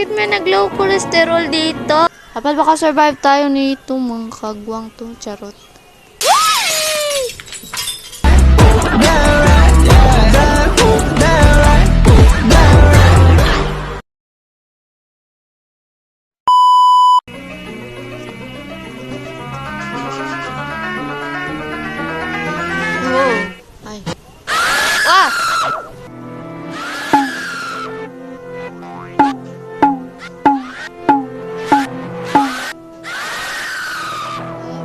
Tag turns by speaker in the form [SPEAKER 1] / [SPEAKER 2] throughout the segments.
[SPEAKER 1] Bakit may nag-low cholesterol dito? Dapat baka survive tayo nito, mga kagwang to. Charot. Wow. Ay. Ah!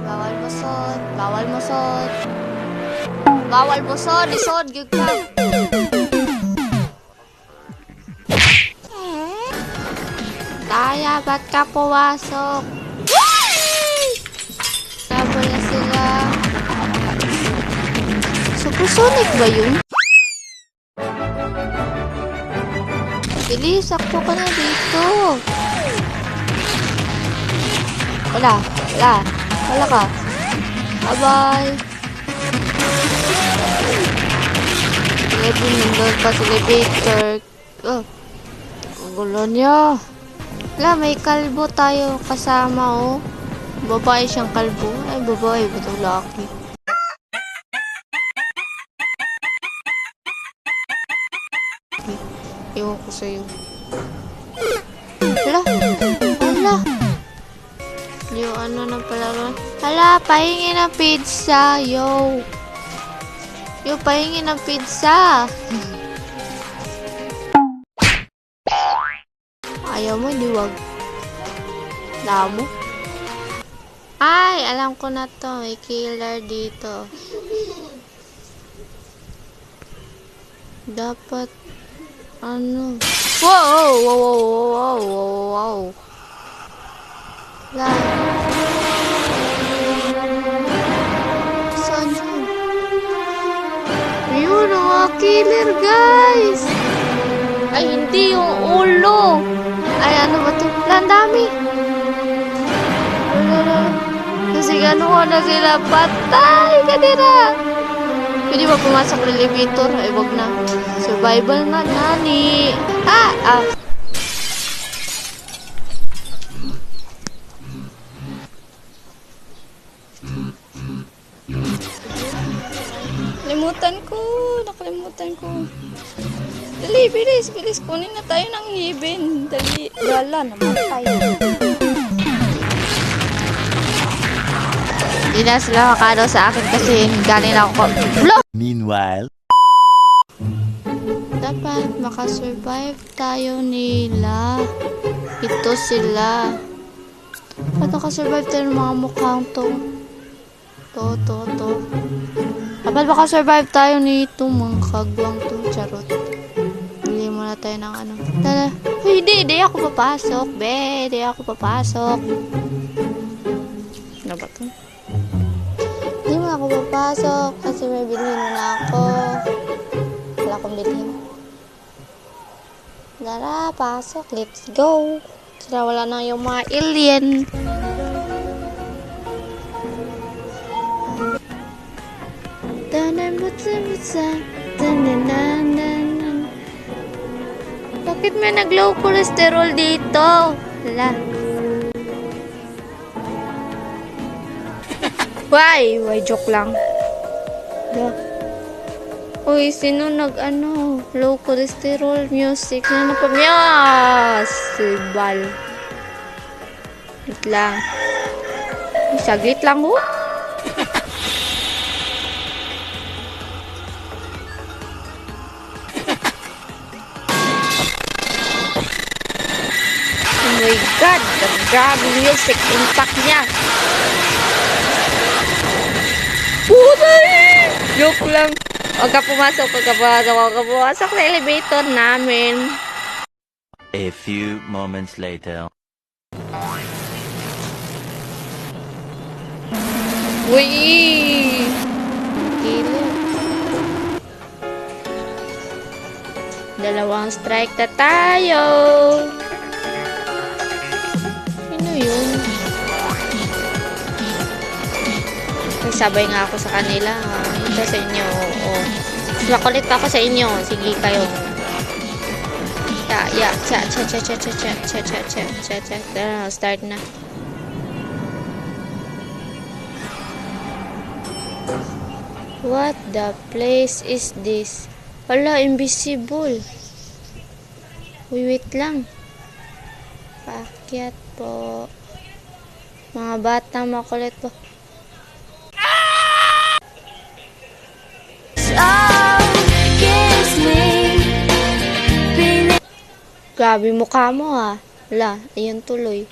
[SPEAKER 1] Bawal musod. Bawal musod. Bawal musod. Isod. Gyud ka. Kaya ba't ka puwasok? Sabo na sila. Supersonic ba yun? Bilis, sakto ka na dito. Wala. Wala. Wala ka. Bye-bye. Nandun pa sa elevator. Oh. Ang gulo niya. Wala, may kalbo tayo kasama, oh. Babae siyang kalbo. Ay, babae. Ba't ang laki? Ewan ko sa'yo. Hala. Hala. Yung ano na pala ron. Hala, pahingi ng pizza. Yo. Yo, pahingi ng pizza. Ayaw mo, di wag. Damo. Ay, alam ko na to. May killer dito. Dapat, ano. Wow! Wow! Wow! Wow! Wow! Wow! Wala. Saan yun? Ayun, mga killer, guys! Ay, hindi yung ulo. Ay, ano ba ito? Ang dami. Kasi gano'n na sila. Patay! Kanina! Pwede ba pumasok ng elevator? Ay, wag na. Survival na, nani. Ah! Ah! Nakalimutan ko. Dali, bilis, bilis. Kunin na tayo ng ngibin. Dali. Wala naman tayo. Hindi na sila makano sa akin kasi galing ako.
[SPEAKER 2] Meanwhile,
[SPEAKER 1] dapat makasurvive tayo nila. Ito sila. Dapat makasurvive tayo ng mga mukhang to. To. Dapat makasurvive tayo nito, mga kagwang to. Charot. Bili muna tayo ng ano. Tara. Uy, hindi ako papasok. Hindi ako papasok. Ano ba to? Hindi mo ako papasok kasi may bilhin na ako. Wala akong bilhin. Tara, pasok. Let's go. Tara, wala na yung mga alien. Bakit may nag-low cholesterol dito? Hala. Why, joke lang. Uy, sino nag-ano? Low cholesterol music. Ano pa? Yes! Sibal. Wait lang. Saglit lang, ho. Oh my God! Grabe music. Impact niya. Puday! Joke lang. Huwag ka pumasok sa elevator namin.
[SPEAKER 2] a few moments later.
[SPEAKER 1] Uy! Killer. Dalawang strike na tayo. Ano yun? Sabay nga ako sa kanila. Ito sa inyo. Mas makulit ako sa inyo. Sige kayo. Yeah. Cha. Tara, start na. What the place is this? Wala, invisible. Uy, wait lang. Paakyat po. Mga bata, makulit po. Grabe mukha mo ha. Wala, ayun tuloy.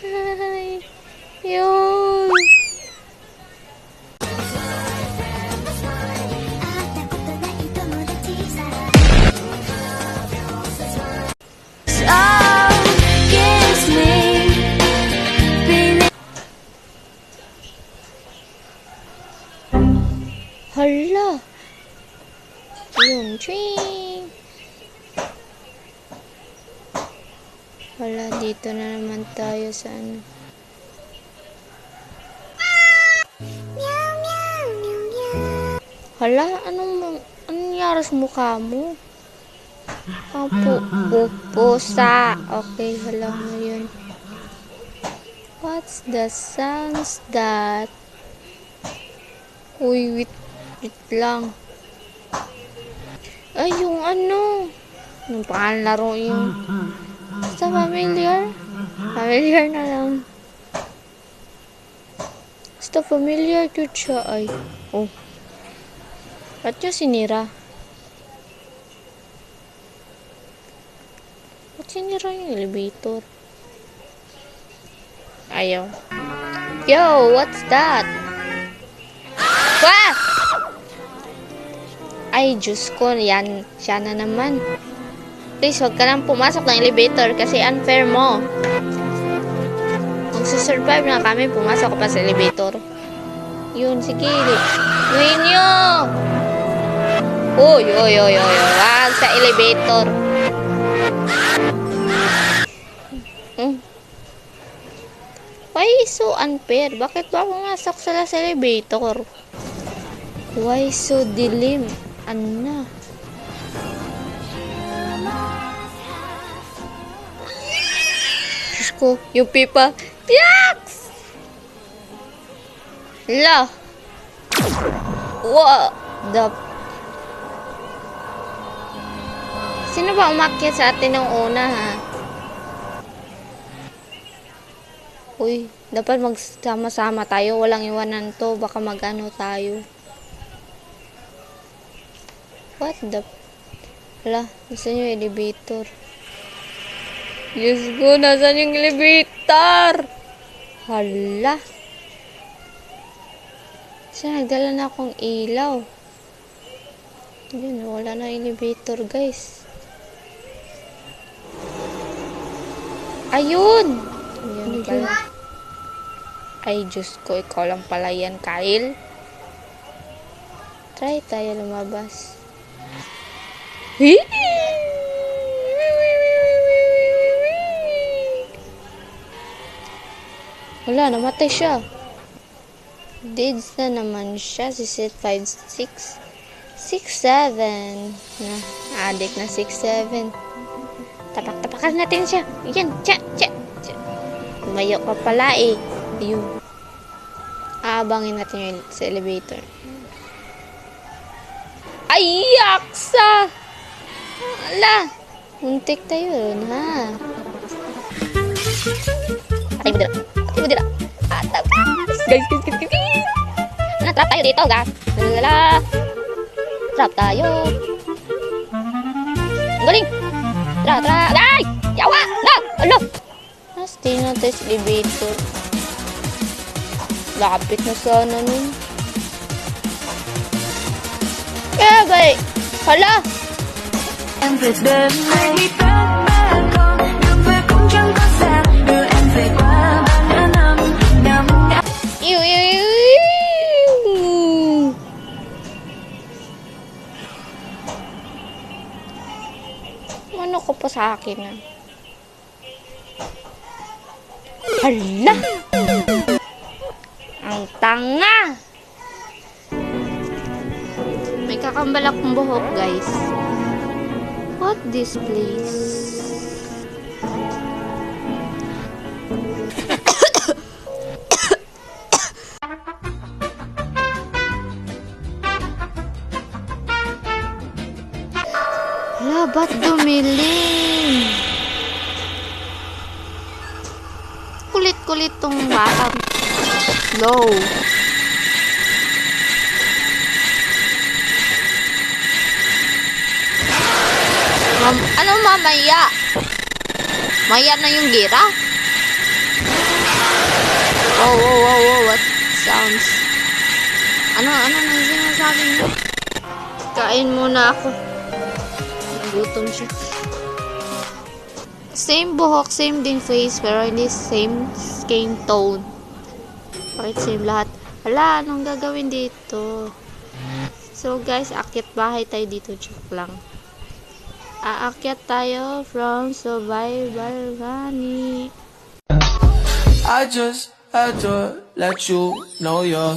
[SPEAKER 1] Ay, yun. Hala. Yun, ching. Wala, dito na naman tayo sa ano. Hala, anong nangyari sa mukha mo? Pusa. Okay, hala mo yun. What's the sounds that? Uy, wait lang. Ay, yung ano. Yung pangalan laro yung. Basta familiar? Familiar na lang. Basta familiar yun siya. Ay. Oh. Ba't niya sinira? Ba't sinira yung elevator? Ayaw. Yo, what's that? Wah! Ay, Diyos ko. Yan. Siya na naman. Please, huwag ka lang pumasok ng elevator kasi unfair mo. Kung susurvive na kami, pumasok ka pa sa elevator. Yun, sige. Gawin nyo! Uy. Wag sa elevator. Why so unfair? Bakit ba pumasok sila sa elevator? Why so dilim? Ano? Diyos ko, yung pipa. Yaks! La! What the... Sino ba umakyat sa atin ng una, ha? Uy, dapat magsama-sama tayo. Walang iwanan to. Baka mag-ano tayo. What the... Wala, nasan yung elevator? Diyos ko, nasan yung elevator? Hala. Saan nagdala na akong ilaw? Yun, wala na elevator, guys. Ayun! Ayun pala. Ay, Diyos ko, ikaw lang pala yan, Kyle. Try tayo lumabas. Wala, namatay siya. Deads na naman siya. Si Set 5, 6, 7. Na, addict na 6, 7. Tapak-tapakan natin siya. Yan, tsa. Tumayo ka pala eh. Ayun. Aabangin natin yung sa elevator. Ay, yaksa! Ala! Muntik tayo yun, ha? Atay mo dira. Atapas! Guys! Trap tayo dito, guys. Lala! Trap tayo. Ang galing! Tra! Ay! Yawa! Na! Alo! Stay na tayo sa elevator. Lapit na sana nun. Kaya ba eh? Hala!
[SPEAKER 3] Em về đêm nay tất ba con đường về cũng chẳng có xa đưa em về qua bao nhiêu năm năm.
[SPEAKER 1] Ew. Ano ko pa sa akin na? Hala! Ang tanga! My May kakambal akong buhok, guys. What this place? Hala, ba't dumilim? Kulit-kulit tong batang. Slow. Ano mamaya? Maya na yung gira? Wow, what sounds? Ano na sinasabi niyo? Kain muna ako. Nagutom siya. Same buhok, same din face, pero hindi same skin tone. Bakit same lahat? Hala, anong gagawin dito? So guys, akit bahay tayo dito. Joke lang. Aakyat tayo from Survival Gani.
[SPEAKER 4] I just had to let you know you're